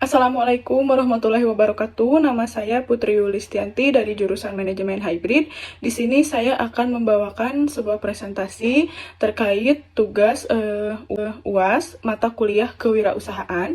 Assalamualaikum warahmatullahi wabarakatuh. Nama saya Putri Yulistianti dari jurusan Manajemen Hybrid. Di sini saya akan membawakan sebuah presentasi terkait tugas UAS mata kuliah kewirausahaan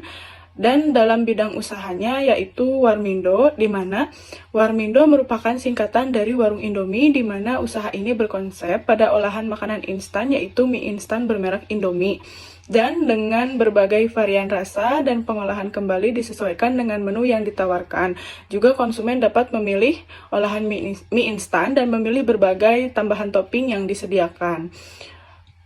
dan dalam bidang usahanya yaitu Warmindo, di mana Warmindo merupakan singkatan dari Warung Indomie, di mana usaha ini berkonsep pada olahan makanan instan yaitu mie instan bermerek Indomie. Dan dengan berbagai varian rasa dan pengolahan kembali disesuaikan dengan menu yang ditawarkan. Juga konsumen dapat memilih olahan mie instan dan memilih berbagai tambahan topping yang disediakan.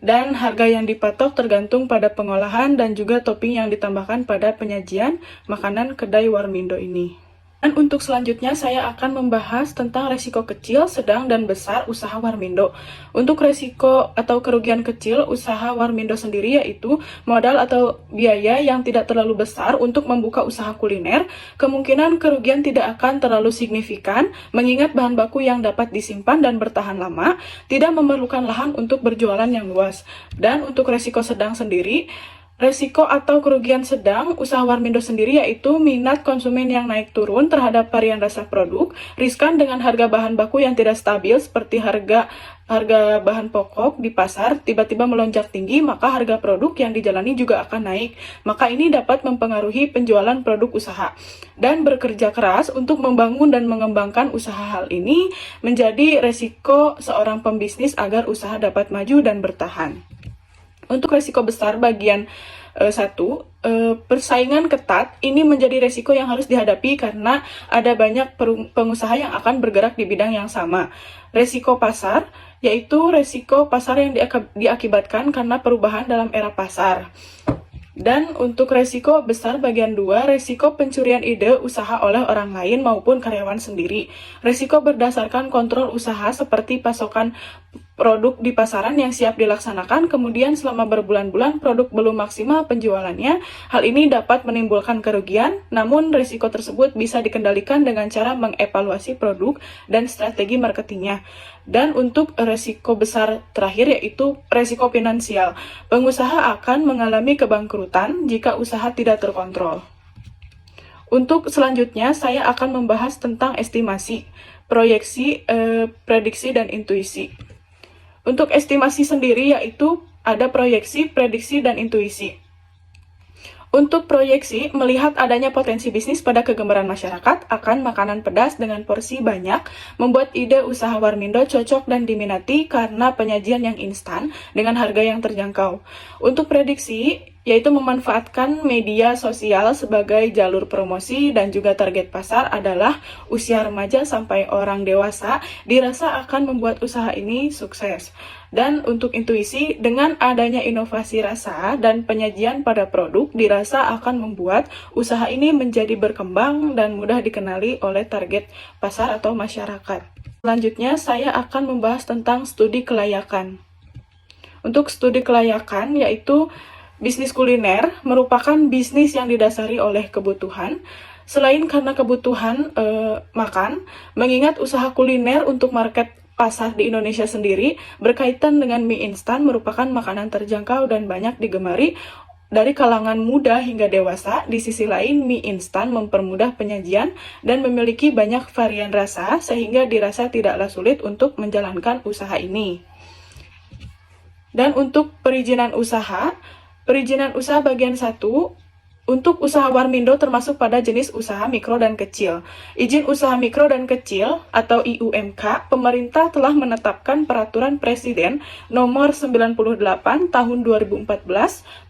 Dan harga yang dipatok tergantung pada pengolahan dan juga topping yang ditambahkan pada penyajian makanan kedai Warmindo ini. Dan untuk selanjutnya saya akan membahas tentang resiko kecil, sedang, dan besar usaha Warmindo. Untuk resiko atau kerugian kecil usaha Warmindo sendiri yaitu modal atau biaya yang tidak terlalu besar untuk membuka usaha kuliner. Kemungkinan kerugian tidak akan terlalu signifikan mengingat bahan baku yang dapat disimpan dan bertahan lama, tidak memerlukan lahan untuk berjualan yang luas. Dan untuk resiko sedang sendiri, resiko atau kerugian sedang usaha Warmindo sendiri yaitu minat konsumen yang naik turun terhadap varian rasa produk, riskan dengan harga bahan baku yang tidak stabil seperti harga bahan pokok di pasar tiba-tiba melonjak tinggi, maka harga produk yang dijalani juga akan naik. Maka ini dapat mempengaruhi penjualan produk usaha. Dan bekerja keras untuk membangun dan mengembangkan usaha hal ini menjadi resiko seorang pembisnis agar usaha dapat maju dan bertahan. Untuk resiko besar bagian 1, persaingan ketat ini menjadi resiko yang harus dihadapi karena ada banyak pengusaha yang akan bergerak di bidang yang sama. Resiko pasar yaitu resiko pasar yang diakibatkan karena perubahan dalam era pasar. Dan untuk resiko besar bagian 2, resiko pencurian ide usaha oleh orang lain maupun karyawan sendiri. Resiko berdasarkan kontrol usaha seperti pasokan produk di pasaran yang siap dilaksanakan, kemudian selama berbulan-bulan produk belum maksimal penjualannya. Hal ini dapat menimbulkan kerugian, namun risiko tersebut bisa dikendalikan dengan cara mengevaluasi produk dan strategi marketingnya. Dan untuk risiko besar terakhir yaitu risiko finansial. Pengusaha akan mengalami kebangkrutan jika usaha tidak terkontrol. Untuk selanjutnya saya akan membahas tentang estimasi, proyeksi, prediksi, dan intuisi. Untuk estimasi sendiri yaitu ada proyeksi, prediksi, dan intuisi. Untuk proyeksi, melihat adanya potensi bisnis pada kegemaran masyarakat akan makanan pedas dengan porsi banyak, membuat ide usaha Warmindo cocok dan diminati karena penyajian yang instan dengan harga yang terjangkau. Untuk prediksi, yaitu memanfaatkan media sosial sebagai jalur promosi dan juga target pasar adalah usia remaja sampai orang dewasa, dirasa akan membuat usaha ini sukses. Dan untuk intuisi, dengan adanya inovasi rasa dan penyajian pada produk, dirasa akan membuat usaha ini menjadi berkembang dan mudah dikenali oleh target pasar atau masyarakat. Selanjutnya, saya akan membahas tentang studi kelayakan. Untuk studi kelayakan, yaitu bisnis kuliner merupakan bisnis yang didasari oleh kebutuhan. Selain karena kebutuhan makan, mengingat usaha kuliner untuk market pasar di Indonesia sendiri berkaitan dengan mie instan merupakan makanan terjangkau dan banyak digemari dari kalangan muda hingga dewasa. Di sisi lain, mie instan mempermudah penyajian dan memiliki banyak varian rasa sehingga dirasa tidaklah sulit untuk menjalankan usaha ini. Dan untuk perizinan usaha bagian 1, untuk usaha Warmindo termasuk pada jenis usaha mikro dan kecil. Izin usaha mikro dan kecil atau IUMK, pemerintah telah menetapkan Peraturan Presiden Nomor 98 Tahun 2014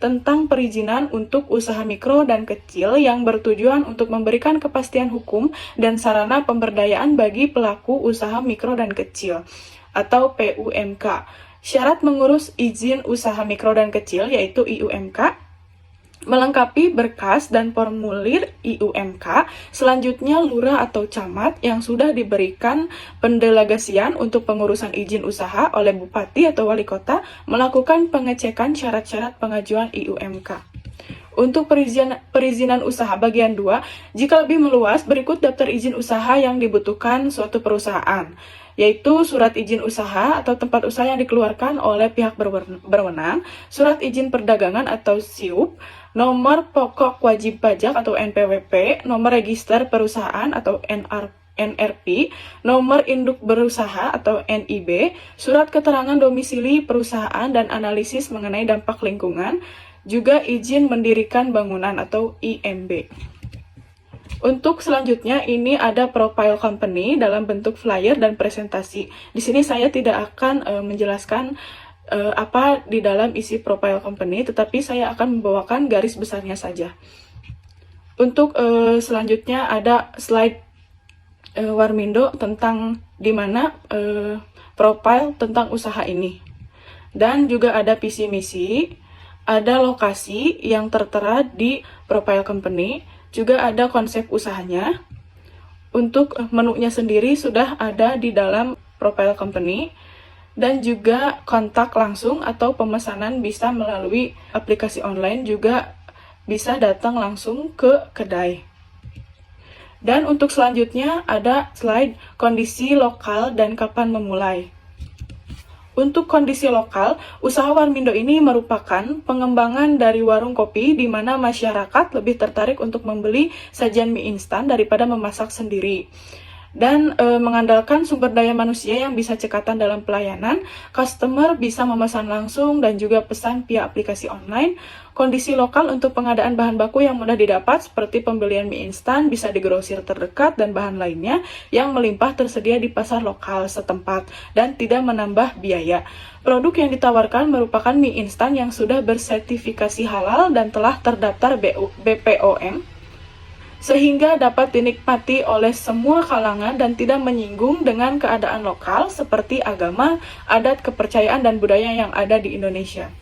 tentang perizinan untuk usaha mikro dan kecil yang bertujuan untuk memberikan kepastian hukum dan sarana pemberdayaan bagi pelaku usaha mikro dan kecil atau PUMK. Syarat mengurus izin usaha mikro dan kecil yaitu IUMK, melengkapi berkas dan formulir IUMK, selanjutnya lurah atau camat yang sudah diberikan pendelegasian untuk pengurusan izin usaha oleh bupati atau wali kota melakukan pengecekan syarat-syarat pengajuan IUMK. Untuk perizinan usaha bagian 2, jika lebih meluas, berikut daftar izin usaha yang dibutuhkan suatu perusahaan, yaitu surat izin usaha atau tempat usaha yang dikeluarkan oleh pihak berwenang, surat izin perdagangan atau SIUP, nomor pokok wajib pajak atau NPWP, nomor register perusahaan atau NRP, nomor induk berusaha atau NIB, surat keterangan domisili perusahaan dan analisis mengenai dampak lingkungan, juga izin mendirikan bangunan atau IMB. Untuk selanjutnya ini ada profile company dalam bentuk flyer dan presentasi. Di sini saya tidak akan menjelaskan apa di dalam isi profile company, tetapi saya akan membawakan garis besarnya saja. Untuk selanjutnya ada slide Warmindo tentang di mana profile tentang usaha ini. Dan juga ada visi misi, ada lokasi yang tertera di profile company, juga ada konsep usahanya. Untuk menunya sendiri sudah ada di dalam profile company, dan juga kontak langsung atau pemesanan bisa melalui aplikasi online, juga bisa datang langsung ke kedai. Dan untuk selanjutnya ada slide kondisi lokal dan kapan memulai. Untuk kondisi lokal, usaha Warmindo ini merupakan pengembangan dari warung kopi di mana masyarakat lebih tertarik untuk membeli sajian mie instan daripada memasak sendiri. Dan mengandalkan sumber daya manusia yang bisa cekatan dalam pelayanan, customer bisa memesan langsung dan juga pesan via aplikasi online. Kondisi lokal untuk pengadaan bahan baku yang mudah didapat seperti pembelian mie instan bisa di grosir terdekat dan bahan lainnya yang melimpah tersedia di pasar lokal setempat dan tidak menambah biaya. Produk yang ditawarkan merupakan mie instan yang sudah bersertifikasi halal dan telah terdaftar BPOM, sehingga dapat dinikmati oleh semua kalangan dan tidak menyinggung dengan keadaan lokal seperti agama, adat, kepercayaan, dan budaya yang ada di Indonesia.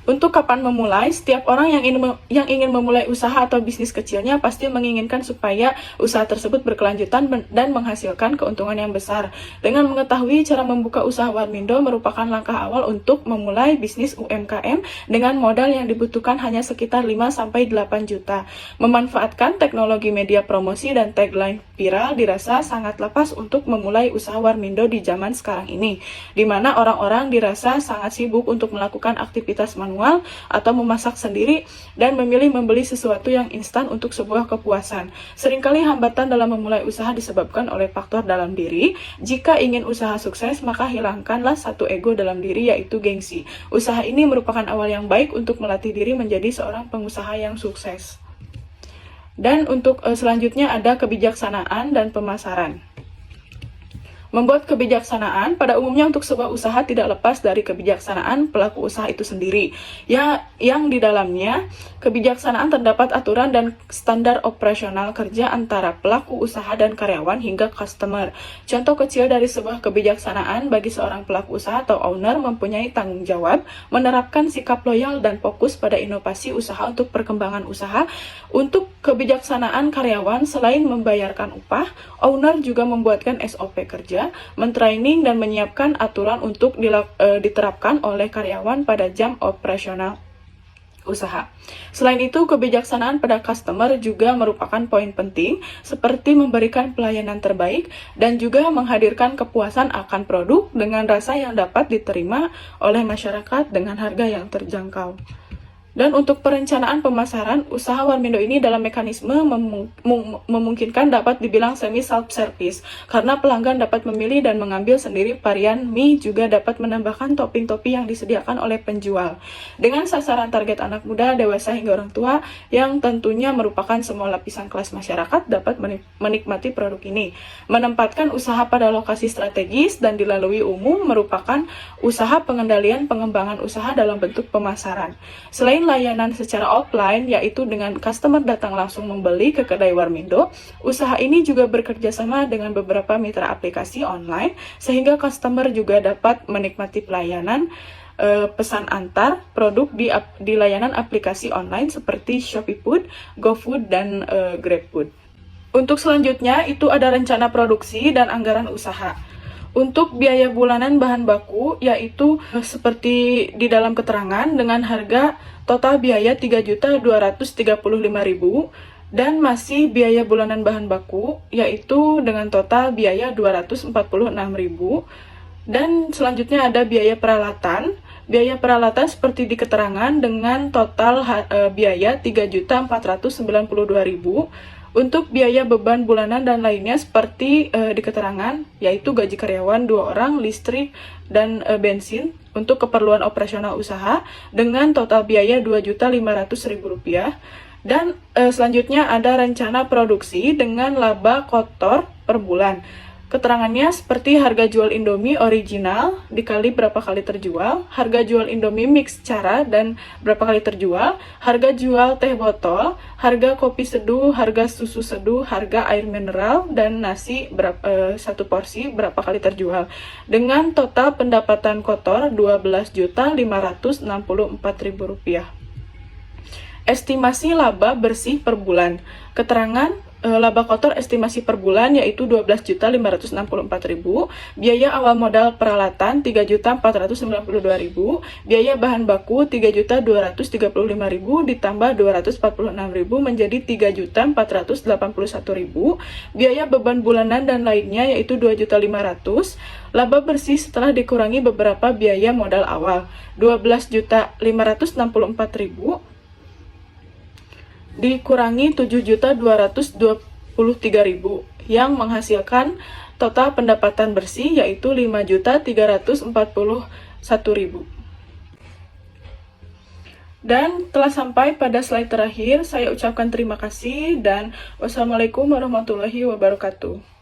Untuk kapan memulai, setiap orang yang ingin memulai usaha atau bisnis kecilnya pasti menginginkan supaya usaha tersebut berkelanjutan dan menghasilkan keuntungan yang besar. Dengan mengetahui cara membuka usaha Warmindo merupakan langkah awal untuk memulai bisnis UMKM dengan modal yang dibutuhkan hanya sekitar 5-8 juta. Memanfaatkan teknologi media promosi dan tagline viral dirasa sangat lepas untuk memulai usaha Warmindo di zaman sekarang ini, di mana orang-orang dirasa sangat sibuk untuk melakukan aktivitas manual atau memasak sendiri dan memilih membeli sesuatu yang instan untuk sebuah kepuasan. Seringkali hambatan dalam memulai usaha disebabkan oleh faktor dalam diri. Jika ingin usaha sukses, maka hilangkanlah satu ego dalam diri, yaitu gengsi. Usaha ini merupakan awal yang baik untuk melatih diri menjadi seorang pengusaha yang sukses. Dan untuk selanjutnya ada kebijaksanaan dan pemasaran. Membuat kebijaksanaan, pada umumnya untuk sebuah usaha tidak lepas dari kebijaksanaan pelaku usaha itu sendiri. Yang di dalamnya, kebijaksanaan terdapat aturan dan standar operasional kerja antara pelaku usaha dan karyawan hingga customer. Contoh kecil dari sebuah kebijaksanaan bagi seorang pelaku usaha atau owner mempunyai tanggung jawab, menerapkan sikap loyal dan fokus pada inovasi usaha untuk perkembangan usaha. Untuk kebijaksanaan karyawan, selain membayarkan upah, owner juga membuatkan SOP kerja, mentraining dan menyiapkan aturan untuk diterapkan oleh karyawan pada jam operasional usaha. Selain itu, kebijaksanaan pada customer juga merupakan poin penting, seperti memberikan pelayanan terbaik dan juga menghadirkan kepuasan akan produk dengan rasa yang dapat diterima oleh masyarakat dengan harga yang terjangkau. Dan untuk perencanaan pemasaran, usaha Warmindo ini dalam mekanisme memungkinkan dapat dibilang semi self-service, karena pelanggan dapat memilih dan mengambil sendiri varian mie, juga dapat menambahkan topping-topping yang disediakan oleh penjual. Dengan sasaran target anak muda, dewasa hingga orang tua, yang tentunya merupakan semua lapisan kelas masyarakat dapat menikmati produk ini. Menempatkan usaha pada lokasi strategis dan dilalui umum merupakan usaha pengendalian pengembangan usaha dalam bentuk pemasaran. Selain layanan secara offline, yaitu dengan customer datang langsung membeli ke kedai Warmindo, usaha ini juga bekerja sama dengan beberapa mitra aplikasi online, sehingga customer juga dapat menikmati pelayanan pesan antar produk di layanan aplikasi online seperti Shopee Food, GoFood, dan GrabFood. Untuk selanjutnya, itu ada rencana produksi dan anggaran usaha. Untuk biaya bulanan bahan baku, yaitu seperti di dalam keterangan dengan harga total biaya Rp3.235.000 dan masih biaya bulanan bahan baku, yaitu dengan total biaya Rp246.000. Dan selanjutnya ada biaya peralatan biaya peralatan seperti di keterangan dengan total biaya Rp3.492.000. Untuk biaya beban bulanan dan lainnya seperti di keterangan, yaitu gaji karyawan 2 orang, listrik, dan bensin untuk keperluan operasional usaha dengan total biaya Rp2.500.000. Dan selanjutnya ada rencana produksi dengan laba kotor per bulan. Keterangannya seperti harga jual Indomie original dikali berapa kali terjual, harga jual Indomie mix cara dan berapa kali terjual, harga jual teh botol, harga kopi seduh, harga susu seduh, harga air mineral, dan nasi satu porsi berapa kali terjual. Dengan total pendapatan kotor Rp12.564.000. Estimasi laba bersih per bulan. Keterangan laba kotor estimasi per bulan yaitu Rp12.564.000, biaya awal modal peralatan Rp3.492.000, biaya bahan baku Rp3.235.000 ditambah Rp246.000 menjadi Rp3.481.000, biaya beban bulanan dan lainnya yaitu Rp2.500.000, laba bersih setelah dikurangi beberapa biaya modal awal Rp12.564.000 dikurangi Rp7.223.000 yang menghasilkan total pendapatan bersih yaitu Rp5.341.000. Dan telah sampai pada slide terakhir, saya ucapkan terima kasih dan wassalamualaikum warahmatullahi wabarakatuh.